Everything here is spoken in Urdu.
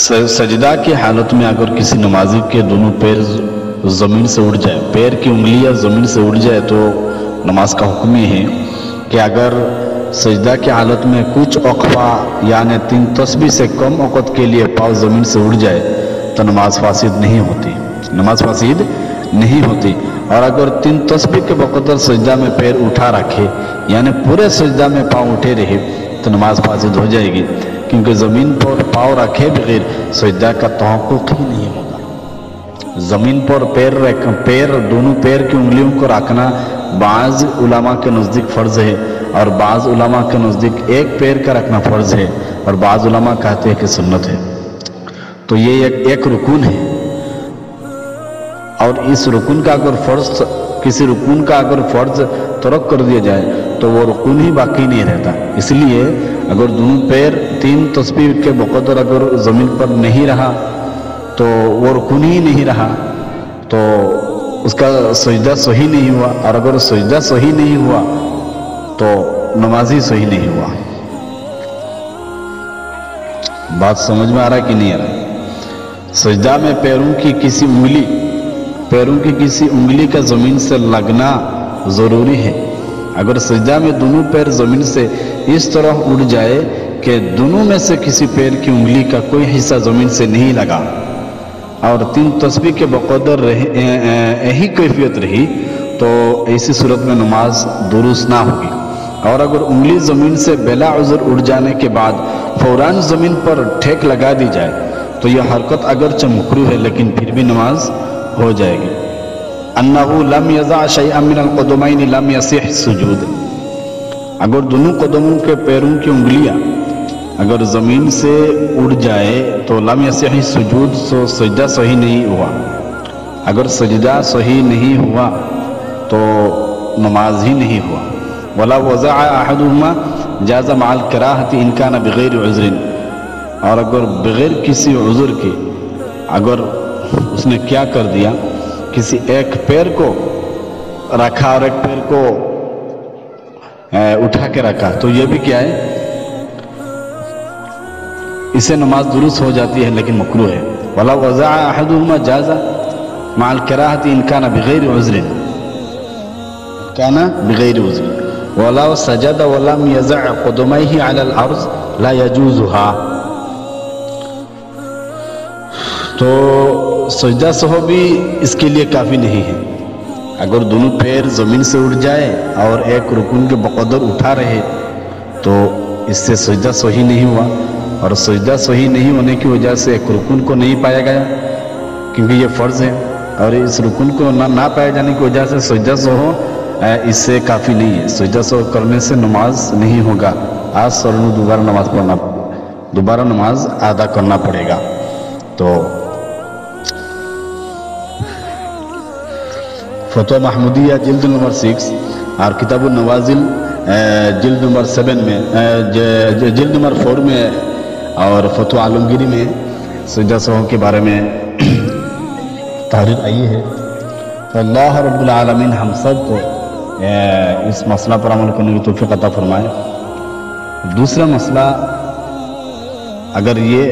سجدہ کی حالت میں اگر کسی نمازی کے دونوں پیر زمین سے اڑ جائے، پیر کی انگلیاں زمین سے اڑ جائے، تو نماز کا حکم یہ ہے کہ اگر سجدہ کی حالت میں کچھ وقفہ یعنی 3 تسبیح سے کم وقت کے لیے پاؤں زمین سے اڑ جائے تو نماز فاسد نہیں ہوتی، نماز فاسد نہیں ہوتی۔ اور اگر 3 تسبیح کے بقدر سجدہ میں پیر اٹھا رکھے یعنی پورے سجدہ میں پاؤں اٹھے رہے تو نماز فاسد ہو جائے گی، کیونکہ زمین پر پاؤں رکھے بغیر سجدہ کا تحقق ہی نہیں ہوگا۔ زمین پر پیر دونوں پیر کی انگلیوں کو رکھنا بعض علماء کے نزدیک فرض ہے، اور بعض علماء کے نزدیک ایک پیر کا رکھنا فرض ہے، اور بعض علماء کہتے ہیں کہ سنت ہے۔ تو یہ ایک رکن ہے، اور اس رکن کا اگر فرض کسی رکن کا اگر فرض ترک کر دیا جائے تو وہ رکن ہی باقی نہیں رہتا۔ اس لیے اگر دونوں پیر 3 تسبیح کے بقدر اگر زمین پر نہیں رہا تو وہ رکن ہی نہیں رہا، تو اس کا سجدہ صحیح نہیں ہوا، اور اگر سجدہ صحیح نہیں ہوا تو نماز ہی صحیح نہیں ہوا۔ بات سمجھ میں آ رہا ہے کہ نہیں آ رہا؟ سجدہ میں پیروں کی کسی انگلی کا زمین سے لگنا ضروری ہے۔ اگر سجدہ میں دونوں پیر زمین سے اس طرح اڑ جائے کہ دونوں میں سے کسی پیر کی انگلی کا کوئی حصہ زمین سے نہیں لگا اور 3 تسبیح کے بقدر یہی کیفیت رہی تو ایسی صورت میں نماز درست نہ ہوگی۔ اور اگر انگلی زمین سے بلا عذر اڑ جانے کے بعد فوراً زمین پر ٹھیک لگا دی جائے تو یہ حرکت اگرچہ مکروہ ہے لیکن پھر بھی نماز ہو جائے گی۔ انہو لم یضع شیئا من القدمین لم یصح السجود، اگر دونوں قدموں کے پیروں کی انگلیاں اگر زمین سے اڑ جائے تو لم یصح السجود، سو سجدہ صحیح نہیں ہوا۔ اگر سجدہ صحیح نہیں ہوا تو نماز ہی نہیں ہوا۔ ولا وضع احدهما جاز مع الکراہۃ ان کان بغیر عذر، اور اگر بغیر کسی عذر کے اگر اس نے کیا کر دیا، کسی ایک پیر کو رکھا اور ایک پیر کو اٹھا کے رکھا تو یہ بھی کیا ہے، اسے نماز درست ہو جاتی ہے لیکن مکروہ ہے۔ ولا وضع احدهما جاز مع الکراہۃ ان کان بغیر عذر، ولا سجد ولم يضع قدميه على الارض لا يجوزها، تو سجدہ سہو بھی اس کے لیے کافی نہیں ہے۔ اگر دونوں پیر زمین سے اڑ جائے اور ایک رکن کے بقدر اٹھا رہے تو اس سے سجدہ صحیح نہیں ہوا، اور سجدہ صحیح نہیں ہونے کی وجہ سے ایک رکن کو نہیں پایا گیا کیونکہ یہ فرض ہے، اور اس رکن کو نہ پائے جانے کی وجہ سے سجدہ سہو اس سے کافی نہیں ہے۔ سجدہ سہو کرنے سے نماز نہیں ہوگا، آج سرنو دوبارہ نماز ادا کرنا پڑے گا۔ تو فتویٰ محمودیہ جلد نمبر 6 اور کتاب النوازل جلد نمبر 7 میں جلد نمبر 4 میں اور فتویٰ عالمگیری میں سجدہ سہو کے بارے میں تحریر آئی ہے۔ تو اللہ رب العالمین ہم سب کو اس مسئلہ پر عمل کرنے کی توفیق عطا فرمائے۔ دوسرا مسئلہ، اگر یہ